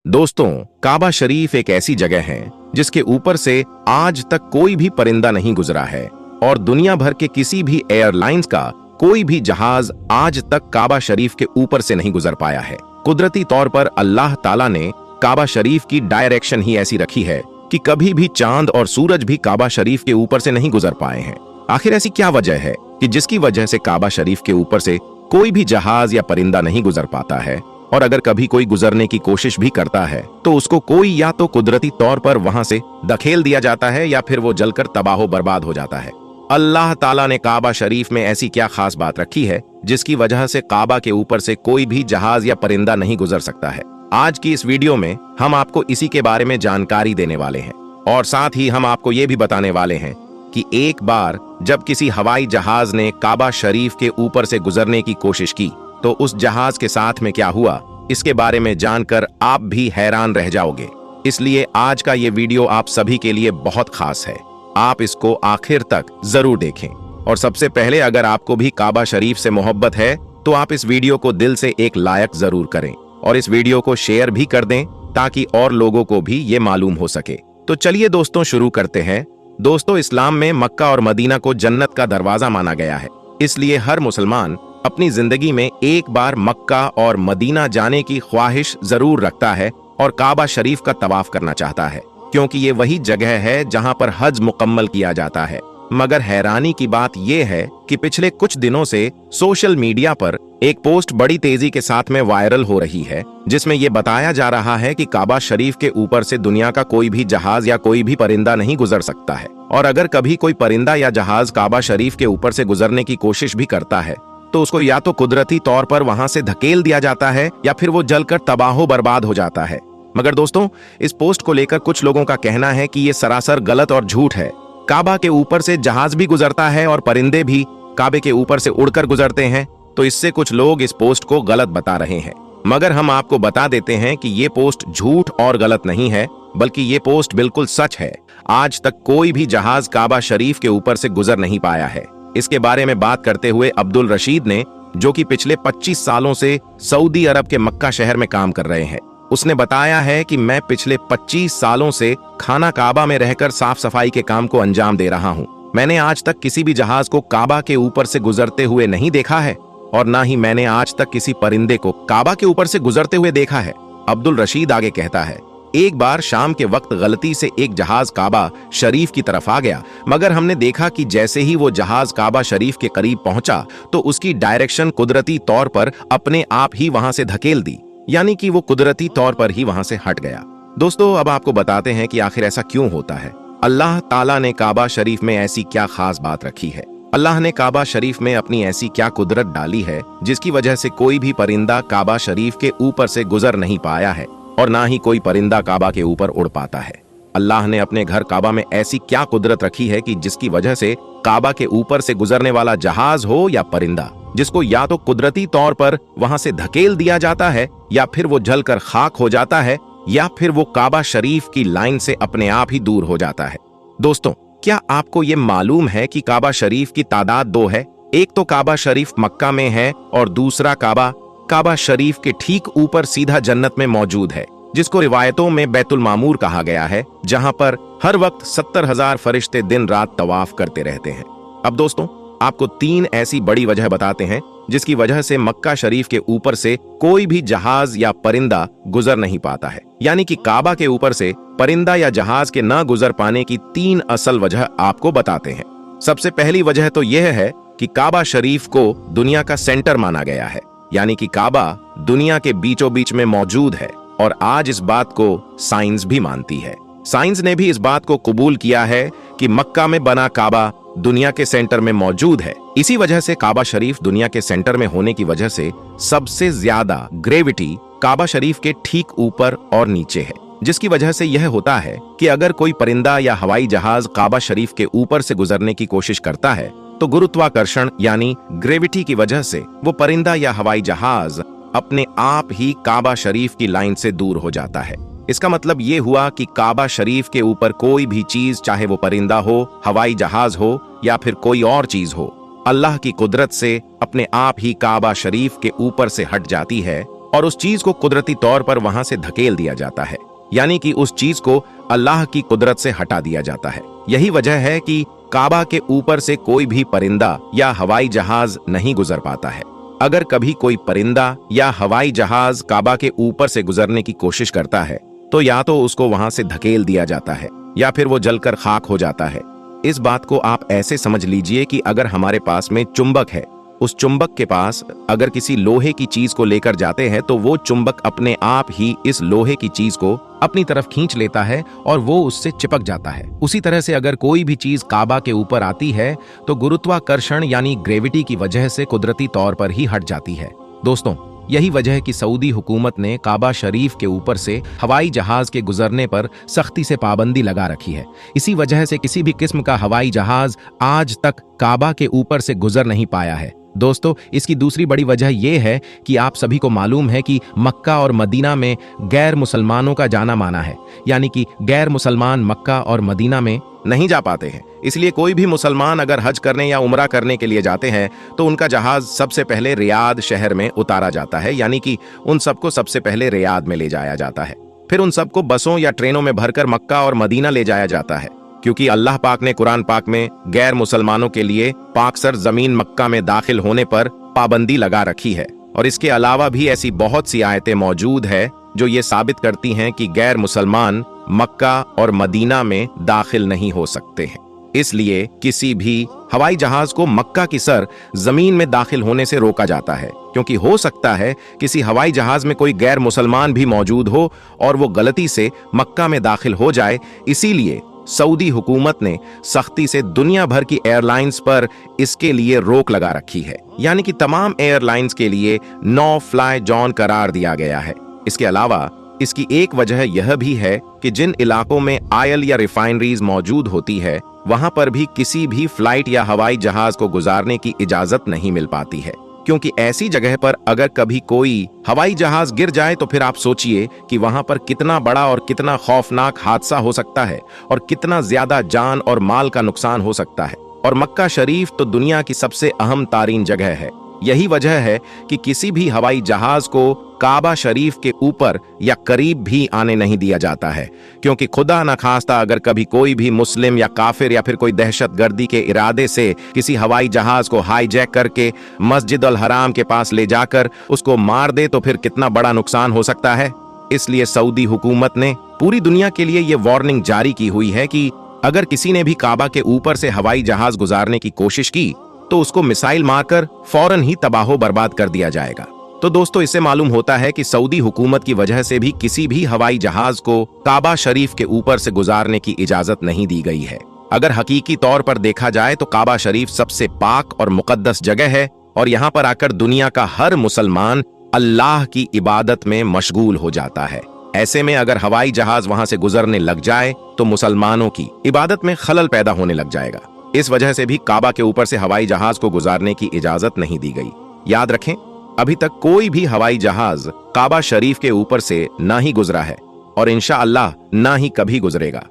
दोस्तों, काबा शरीफ एक ऐसी जगह है जिसके ऊपर से आज तक कोई भी परिंदा नहीं गुजरा है और दुनिया भर के किसी भी एयरलाइंस का कोई भी जहाज आज तक काबा शरीफ के ऊपर से नहीं गुजर पाया है। कुदरती तौर पर अल्लाह ताला ने काबा शरीफ की डायरेक्शन ही ऐसी रखी है कि कभी भी चांद और सूरज भी काबा शरीफ के ऊपर से नहीं गुजर पाए हैं। आखिर ऐसी क्या वजह है कि जिसकी वजह से काबा शरीफ के ऊपर से कोई भी जहाज या परिंदा नहीं गुजर पाता है, और अगर कभी कोई गुजरने की कोशिश भी करता है तो उसको कोई या तो कुदरती तौर पर वहां से धकेल दिया जाता है या फिर वो जलकर तबाह बर्बाद हो जाता है। अल्लाह ताला ने काबा शरीफ में ऐसी क्या खास बात रखी है जिसकी वजह से काबा के ऊपर से कोई भी जहाज या परिंदा नहीं गुजर सकता है? आज की इस वीडियो में हम आपको इसी के बारे में जानकारी देने वाले हैं और साथ ही हम आपको ये भी बताने वाले हैं कि एक बार जब किसी हवाई जहाज ने काबा शरीफ के ऊपर से गुजरने की कोशिश की तो उस जहाज के साथ में क्या हुआ, इसके बारे में जानकर आप भी हैरान रह जाओगे। इसलिए आज का ये वीडियो आप सभी के लिए बहुत खास है, आप इसको आखिर तक जरूर देखें। और सबसे पहले, अगर आपको भी काबा शरीफ से मोहब्बत है तो आप इस वीडियो को दिल से एक लायक जरूर करें और इस वीडियो को शेयर भी कर दें ताकि और लोगों को भी ये मालूम हो सके। तो चलिए दोस्तों, शुरू करते हैं। दोस्तों, इस्लाम में मक्का और मदीना को जन्नत का दरवाजा माना गया है, इसलिए हर मुसलमान अपनी जिंदगी में एक बार मक्का और मदीना जाने की ख्वाहिश जरूर रखता है और काबा शरीफ का तवाफ करना चाहता है, क्योंकि ये वही जगह है जहां पर हज मुकम्मल किया जाता है। मगर हैरानी की बात यह है कि पिछले कुछ दिनों से सोशल मीडिया पर एक पोस्ट बड़ी तेजी के साथ में वायरल हो रही है, जिसमें यह बताया जा रहा है कि काबा शरीफ के ऊपर से दुनिया का कोई भी जहाज या कोई भी परिंदा नहीं गुजर सकता है, और अगर कभी कोई परिंदा या जहाज काबा शरीफ के ऊपर से गुजरने की कोशिश भी करता है तो उसको या तो कुदरती तौर पर वहां से धकेल दिया जाता है या फिर वो जलकर तबाह बर्बाद हो जाता है। मगर दोस्तों, इस पोस्ट को लेकर कुछ लोगों का कहना है कि ये सरासर गलत और झूठ है। काबा के ऊपर से जहाज भी गुजरता है और परिंदे भी काबे के ऊपर से उड़कर गुजरते हैं, तो इससे कुछ लोग इस पोस्ट को गलत बता रहे हैं। मगर हम आपको बता देते हैं कि ये पोस्ट झूठ और गलत नहीं है, बल्कि ये पोस्ट बिल्कुल सच है। आज तक कोई भी जहाज काबा शरीफ के ऊपर से गुजर नहीं पाया है। इसके बारे में बात करते हुए अब्दुल रशीद ने, जो कि पिछले 25 सालों से सऊदी अरब के मक्का शहर में काम कर रहे हैं, उसने बताया है कि मैं पिछले 25 सालों से खाना काबा में रहकर साफ सफाई के काम को अंजाम दे रहा हूं। मैंने आज तक किसी भी जहाज को काबा के ऊपर से गुजरते हुए नहीं देखा है और ना ही मैंने आज तक किसी परिंदे को काबा के ऊपर से गुजरते हुए देखा है। अब्दुल रशीद आगे कहता है, एक बार शाम के वक्त गलती से एक जहाज काबा शरीफ की तरफ आ गया, मगर हमने देखा कि जैसे ही वो जहाज काबा शरीफ के करीब पहुंचा तो उसकी डायरेक्शन कुदरती तौर पर अपने आप ही वहां से धकेल दी, यानी कि वो कुदरती तौर पर ही वहां से हट गया। दोस्तों, अब आपको बताते हैं कि आखिर ऐसा क्यों होता है। अल्लाह ताला ने काबा शरीफ में ऐसी क्या खास बात रखी है? अल्लाह ने काबा शरीफ में अपनी ऐसी क्या कुदरत डाली है जिसकी वजह से कोई भी परिंदा काबा शरीफ के ऊपर से गुजर नहीं पाया है और ना ही कोई परिंदा काबा के ऊपर उड़ पाता है? अल्लाह ने अपने घर काबा में ऐसी क्या कुदरत रखी है कि जिसकी वजह से काबा के ऊपर से गुजरने वाला जहाज हो या परिंदा, जिसको या तो कुदरती तौर पर वहां से धकेल दिया जाता है या फिर वो जलकर खाक हो जाता है या फिर वो काबा शरीफ की लाइन से अपने आप ही दूर हो जाता है। दोस्तों, क्या आपको ये मालूम है कि काबा शरीफ की तादाद 2 है? एक तो काबा शरीफ मक्का में है और दूसरा काबा शरीफ के ठीक ऊपर सीधा जन्नत में मौजूद है, जिसको रिवायतों में बैतुल मामूर कहा गया है, जहां पर हर वक्त 70,000 फरिश्ते दिन रात तवाफ करते रहते हैं। अब दोस्तों, आपको 3 ऐसी बड़ी वजह बताते हैं जिसकी वजह से मक्का शरीफ के ऊपर से कोई भी जहाज या परिंदा गुजर नहीं पाता है, यानी कि काबा के ऊपर से परिंदा या जहाज के न गुजर पाने की 3 असल वजह आपको बताते हैं। सबसे पहली वजह तो यह है कि काबा शरीफ को दुनिया का सेंटर माना गया है, यानी कि काबा दुनिया के बीचों बीच में मौजूद है और आज इस बात को साइंस भी मानती है। साइंस ने भी इस बात को कबूल किया है कि मक्का में बना काबा दुनिया के सेंटर में मौजूद है। इसी वजह से काबा शरीफ दुनिया के सेंटर में होने की वजह से सबसे ज्यादा ग्रेविटी काबा शरीफ के ठीक ऊपर और नीचे है, जिसकी वजह से यह होता है कि अगर कोई परिंदा या हवाई जहाज काबा शरीफ के ऊपर से गुजरने की कोशिश करता है तो गुरुत्वाकर्षण यानी ग्रेविटी की वजह से वो परिंदा या हवाई जहाज अपने आप ही काबा शरीफ की लाइन से दूर हो जाता है। इसका मतलब ये हुआ कि काबा शरीफ के ऊपर कोई भी चीज, चाहे वो परिंदा हो, हवाई जहाज हो या फिर कोई और चीज हो, अल्लाह की कुदरत से अपने आप ही काबा शरीफ के ऊपर से हट जाती है और उस चीज को कुदरती तौर पर वहां से धकेल दिया जाता है, यानी कि उस चीज को अल्लाह की कुदरत से हटा दिया जाता है। यही वजह है कि काबा के ऊपर से कोई भी परिंदा या हवाई जहाज नहीं गुजर पाता है। अगर कभी कोई परिंदा या हवाई जहाज काबा के ऊपर से गुजरने की कोशिश करता है तो या तो उसको वहां से धकेल दिया जाता है या फिर वो जलकर खाक हो जाता है। इस बात को आप ऐसे समझ लीजिए कि अगर हमारे पास में चुंबक है, उस चुंबक के पास अगर किसी लोहे की चीज को लेकर जाते हैं तो वो चुंबक अपने आप ही इस लोहे की चीज को अपनी तरफ खींच लेता है और वो उससे चिपक जाता है। उसी तरह से अगर कोई भी चीज काबा के ऊपर आती है तो गुरुत्वाकर्षण यानी ग्रेविटी की वजह से कुदरती तौर पर ही हट जाती है। दोस्तों, यही वजह है कि सऊदी हुकूमत ने काबा शरीफ के ऊपर से हवाई जहाज के गुजरने पर सख्ती से पाबंदी लगा रखी है। इसी वजह से किसी भी किस्म का हवाई जहाज आज तक काबा के ऊपर से गुजर नहीं पाया है। दोस्तों, इसकी दूसरी बड़ी वजह यह है कि आप सभी को मालूम है कि मक्का और मदीना में गैर मुसलमानों का जाना माना है, यानी कि गैर मुसलमान मक्का और मदीना में नहीं जा पाते हैं। इसलिए कोई भी मुसलमान अगर हज करने या उमरा करने के लिए जाते हैं तो उनका जहाज सबसे पहले रियाद शहर में उतारा जाता है, यानी कि उन सबको सबसे पहले रियाद में ले जाया जाता है। फिर उन सबको बसों या ट्रेनों में भरकर मक्का और मदीना ले जाया जाता है, क्योंकि अल्लाह पाक ने कुरान पाक में गैर मुसलमानों के लिए पाकसर जमीन मक्का में दाखिल होने पर पाबंदी लगा रखी है। और इसके अलावा भी ऐसी बहुत सी आयतें मौजूद है जो ये साबित करती हैं कि गैर मुसलमान मक्का और मदीना में दाखिल नहीं हो सकते हैं। इसलिए किसी भी हवाई जहाज को मक्का की सर जमीन में दाखिल होने से रोका जाता है, क्योंकि हो सकता है किसी हवाई जहाज में कोई गैर मुसलमान भी मौजूद हो और वो गलती से मक्का में दाखिल हो जाए। इसीलिए सऊदी हुकूमत ने सख्ती से दुनिया भर की एयरलाइंस पर इसके लिए रोक लगा रखी है, यानी कि तमाम एयरलाइंस के लिए नो फ्लाई जोन करार दिया गया है। इसके अलावा इसकी एक वजह यह भी है कि जिन इलाकों में ऑयल या रिफाइनरीज मौजूद होती है वहां पर भी किसी भी फ्लाइट या हवाई जहाज को गुजारने की इजाजत नहीं मिल पाती है, क्योंकि ऐसी जगह पर अगर कभी कोई हवाई जहाज गिर जाए तो फिर आप सोचिए कि वहां पर कितना बड़ा और कितना खौफनाक हादसा हो सकता है और कितना ज्यादा जान और माल का नुकसान हो सकता है। और मक्का शरीफ तो दुनिया की सबसे अहम तारीन जगह है। यही वजह है कि किसी भी हवाई जहाज को काबा शरीफ के ऊपर या करीब भी आने नहीं दिया जाता है, क्योंकि खुदा न खास्ता अगर कभी कोई भी मुस्लिम या काफिर या फिर कोई दहशतगर्दी के इरादे से किसी हवाई जहाज को हाईजैक करके मस्जिद अल हराम के पास ले जाकर उसको मार दे तो फिर कितना बड़ा नुकसान हो सकता है। इसलिए सऊदी हुकूमत ने पूरी दुनिया के लिए ये वार्निंग जारी की हुई है कि अगर किसी ने भी काबा के ऊपर से हवाई जहाज गुजारने की कोशिश की तो उसको मिसाइल मारकर फौरन ही तबाहो बर्बाद कर दिया जाएगा। तो दोस्तों, इससे मालूम होता है कि सऊदी हुकूमत की वजह से भी किसी भी हवाई जहाज को काबा शरीफ के ऊपर से गुजारने की इजाजत नहीं दी गई है। अगर हकीकी तौर पर देखा जाए तो काबा शरीफ सबसे पाक और मुकद्दस जगह है और यहाँ पर आकर दुनिया का हर मुसलमान अल्लाह की इबादत में मशगूल हो जाता है। ऐसे में अगर हवाई जहाज वहां से गुजरने लग जाए तो मुसलमानों की इबादत में खलल पैदा होने लग जाएगा। इस वजह से भी काबा के ऊपर से हवाई जहाज को गुजारने की इजाजत नहीं दी गई। याद रखें, अभी तक कोई भी हवाई जहाज काबा शरीफ के ऊपर से ना ही गुजरा है और इंशाअल्लाह ना ही कभी गुजरेगा।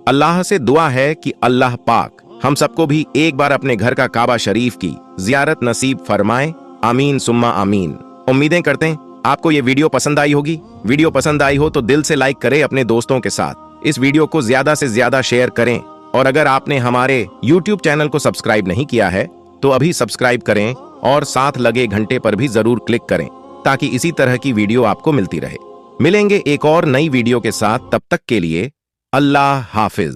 अल्लाह से दुआ है कि अल्लाह पाक हम सबको भी एक बार अपने घर का काबा शरीफ की जियारत नसीब फरमाए। आमीन सुम्मा आमीन। उम्मीदें करते हैं आपको ये वीडियो पसंद आई होगी। वीडियो पसंद आई हो तो दिल से लाइक करें अपने दोस्तों के साथ। इस वीडियो को ज्यादा से ज्यादा शेयर करें और अगर आपने हमारे YouTube चैनल को सब्सक्राइब नहीं किया है तो अभी सब्सक्राइब करें और साथ लगे घंटे पर भी जरूर क्लिक करें ताकि इसी तरह की वीडियो आपको मिलती रहे। मिलेंगे एक और नई वीडियो के साथ, तब तक के लिए अल्लाह हाफिज।